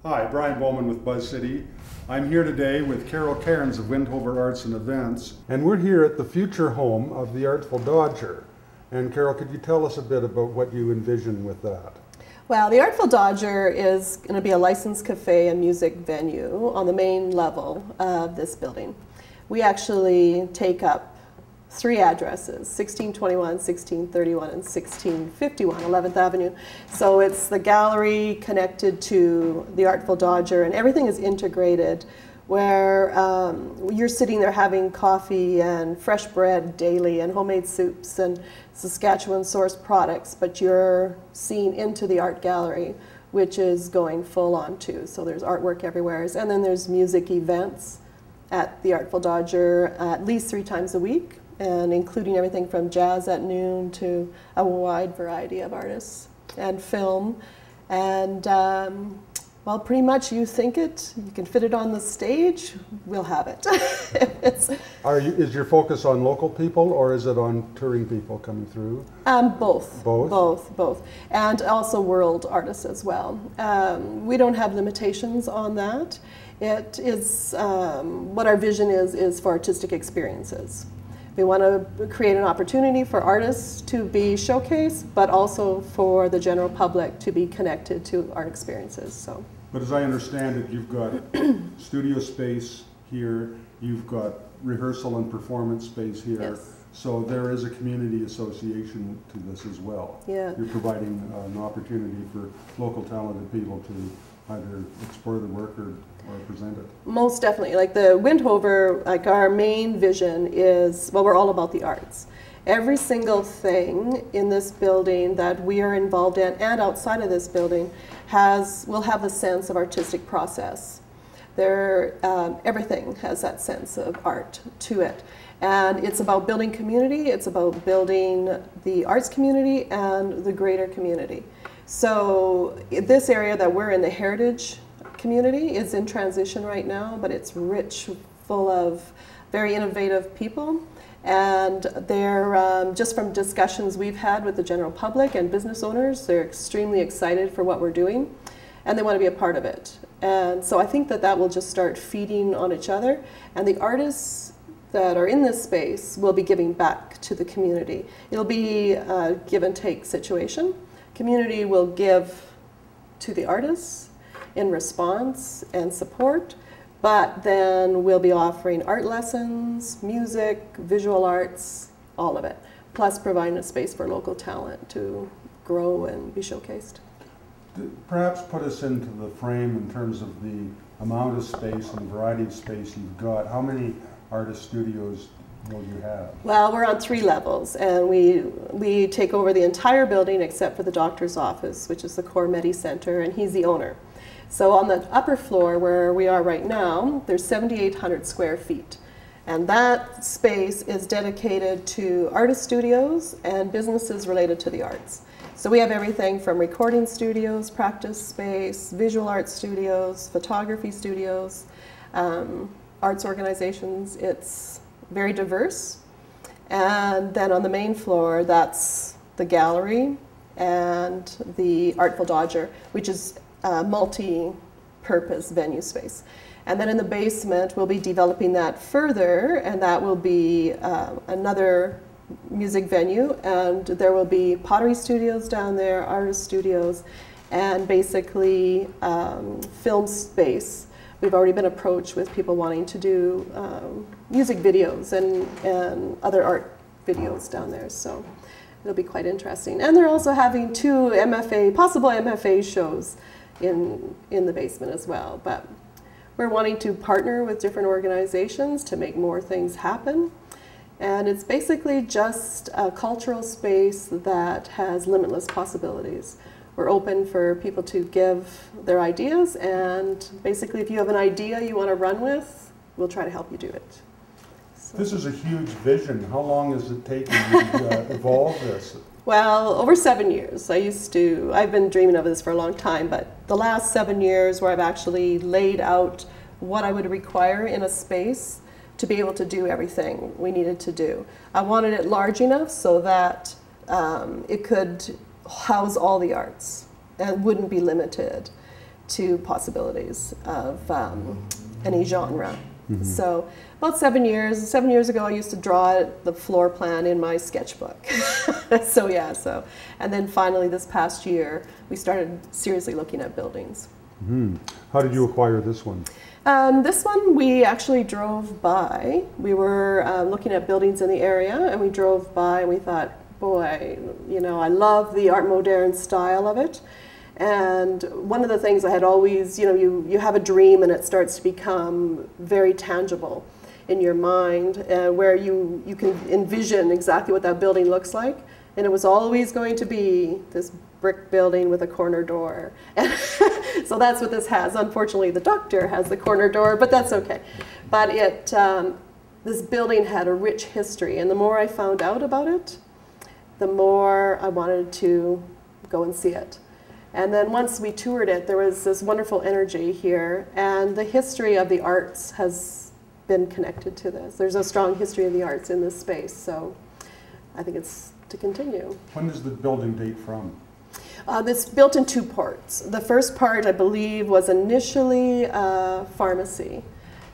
Hi, Brian Bowman with BuzzCity. I'm here today with Carol Cairns of Windhover Arts and Events, and we're here at the future home of the Artful Dodger. And Carol, could you tell us a bit about what you envision with that? Well, the Artful Dodger is going to be a licensed cafe and music venue on the main level of this building. We actually take up 3 addresses, 1621, 1631, and 1651, 11th Avenue. So it's the gallery connected to the Artful Dodger, and everything is integrated where you're sitting there having coffee and fresh bread daily and homemade soups and Saskatchewan sourced products, but you're seeing into the art gallery, which is going full on too. So there's artwork everywhere. And then there's music events at the Artful Dodger at least 3 times a week, and including everything from jazz at noon to a wide variety of artists and film. And well, pretty much you think it, you can fit it on the stage, we'll have it. Is your focus on local people or is it on touring people coming through? Both. Both? Both. And also world artists as well. We don't have limitations on that. It is, what our vision is for artistic experiences. We want to create an opportunity for artists to be showcased, but also for the general public to be connected to art experiences. So. But as I understand it, you've got studio space here, you've got rehearsal and performance space here. Yes. So there is a community association to this as well. Yeah. You're providing an opportunity for local talented people to either explore the work or present it. Most definitely. Like the Windhover, like our main vision is, well, we're all about the arts. Every single thing in this building that we are involved in and outside of this building will have a sense of artistic process. Everything has that sense of art to it. And it's about building community, it's about building the arts community and the greater community. So this area that we're in, the heritage community, is in transition right now, but it's rich, full of very innovative people. And they're, just from discussions we've had with the general public and business owners, they're extremely excited for what we're doing, and they want to be a part of it. And so I think that that will just start feeding on each other, and the artists that are in this space will be giving back to the community. It'll be a give and take situation. Community will give to the artists in response and support, but then we'll be offering art lessons, music, visual arts, all of it, plus providing a space for local talent to grow and be showcased. Perhaps put us into the frame in terms of the amount of space and variety of space you've got. How many artist studios will you have? Well, we're on 3 levels, and we take over the entire building except for the doctor's office, which is the Core Medi Center, and he's the owner. So on the upper floor where we are right now, there's 7,800 square feet. And that space is dedicated to artist studios and businesses related to the arts. So we have everything from recording studios, practice space, visual art studios, photography studios, arts organizations. It's very diverse. And then on the main floor, that's the gallery and the Artful Dodger, which is multi-purpose venue space. And then in the basement, we'll be developing that further, and that will be another music venue, and there will be pottery studios down there, artist studios, and basically film space. We've already been approached with people wanting to do music videos and other art videos down there, so it'll be quite interesting. And they're also having 2 possible MFA shows in the basement as well. But we're wanting to partner with different organizations to make more things happen. And it's basically just a cultural space that has limitless possibilities. We're open for people to give their ideas, and basically if you have an idea you want to run with, we'll try to help you do it. So. This is a huge vision. How long has it taken you to evolve this? Well, over 7 years. I've been dreaming of this for a long time, but the last 7 years where I've actually laid out what I would require in a space to be able to do everything we needed to do. I wanted it large enough so that it could house all the arts and wouldn't be limited. to possibilities of any genre. So about 7 years ago, I used to draw the floor plan in my sketchbook. So yeah, and then finally this past year, we started seriously looking at buildings. How did you acquire this one? This one we actually drove by. We were looking at buildings in the area, and we drove by and we thought, boy, you know, I love the Art Moderne style of it. And one of the things I had always, you know, you have a dream and it starts to become very tangible in your mind, where you can envision exactly what that building looks like. And it was always going to be this brick building with a corner door. And so that's what this has. Unfortunately, the doctor has the corner door, but that's okay. But this building had a rich history, and the more I found out about it, the more I wanted to go and see it. And then once we toured it, there was this wonderful energy here, and the history of the arts has been connected to this. There's a strong history of the arts in this space, so I think it's to continue. When does the building date from? It's built in two parts. The first part, I believe, was initially a pharmacy,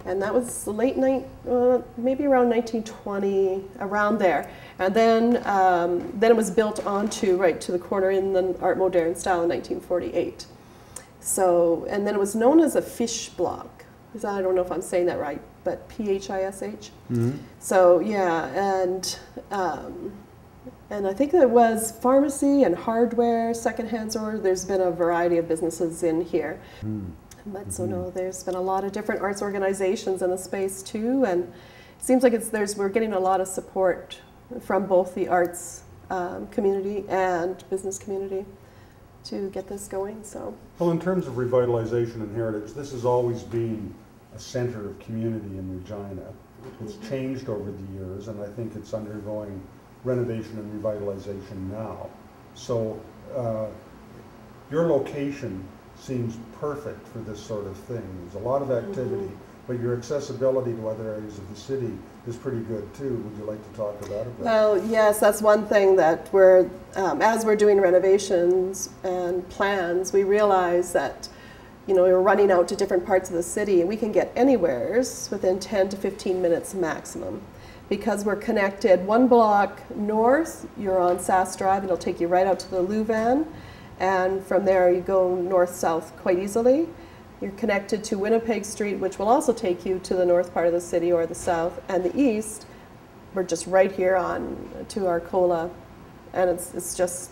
and that was late maybe around 1920, around there. And then it was built onto right to the corner in the Art Moderne style in 1948. So, and then it was known as a fish block. I don't know if I'm saying that right, but PHISH. So yeah, and I think there was pharmacy and hardware, secondhand store. There's been a variety of businesses in here. But so no, there's been a lot of different arts organizations in the space too, and it seems like we're getting a lot of support from both the arts community and business community to get this going. So, well, in terms of revitalization and heritage, this has always been a center of community in Regina. It's changed over the years, and I think it's undergoing renovation and revitalization now. So your location seems perfect for this sort of thing. There's a lot of activity, but your accessibility to other areas of the city is pretty good too. Would you like to talk about it? Well, yes, that's one thing that we're, as we're doing renovations and plans, we realize that, you know, we're running out to different parts of the city, and we can get anywheres within 10 to 15 minutes maximum. Because we're connected one block north, you're on Sass Drive, and it'll take you right out to the Louvain. And from there, you go north-south quite easily. You're connected to Winnipeg Street, which will also take you to the north part of the city or the south. And the east, we're just right here on to Arcola. And it's just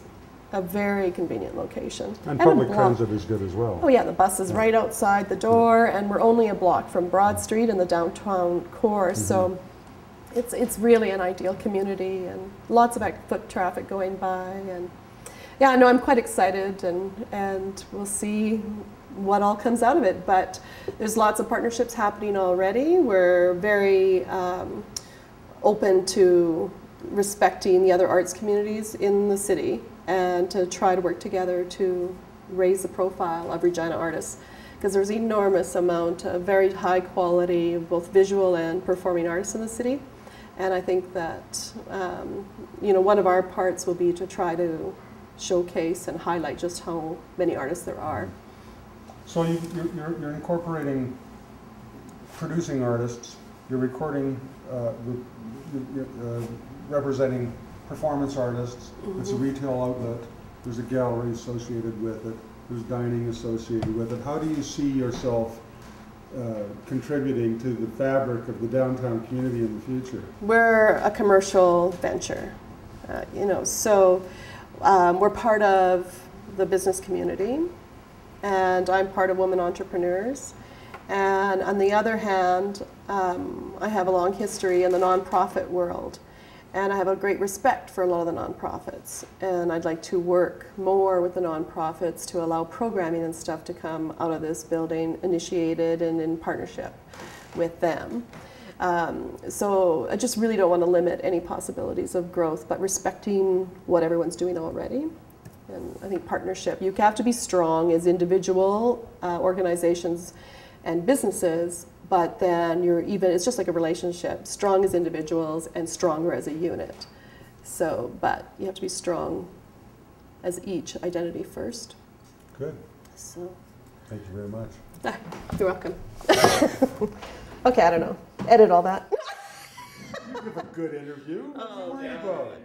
a very convenient location. And public transit is good as well. Oh yeah, the bus is right outside the door, and we're only a block from Broad Street in the downtown core. So it's really an ideal community, and lots of foot traffic going by. And yeah, no, I'm quite excited, and we'll see what all comes out of it. But there's lots of partnerships happening already. We're very open to respecting the other arts communities in the city, and to try to work together to raise the profile of Regina artists, because there's an enormous amount of very high quality, both visual and performing artists in the city. And I think that you know, one of our parts will be to try to showcase and highlight just how many artists there are. So you're incorporating producing artists, you're recording, representing performance artists. It's a retail outlet. There's a gallery associated with it. There's dining associated with it. How do you see yourself contributing to the fabric of the downtown community in the future? We're a commercial venture, you know, so we're part of the business community, and I'm part of Women Entrepreneurs. And on the other hand, I have a long history in the nonprofit world, and I have a great respect for a lot of the nonprofits. And I'd like to work more with the nonprofits to allow programming and stuff to come out of this building, initiated and in partnership with them. So I just really don't want to limit any possibilities of growth, but respecting what everyone's doing already. And I think partnership, you have to be strong as individual organizations and businesses, but then it's just like a relationship, strong as individuals and stronger as a unit. So, but you have to be strong as each identity first. Good. So, Thank you very much. You're welcome. Okay, I don't know. Edit all that. You give a good interview. What are you worried about?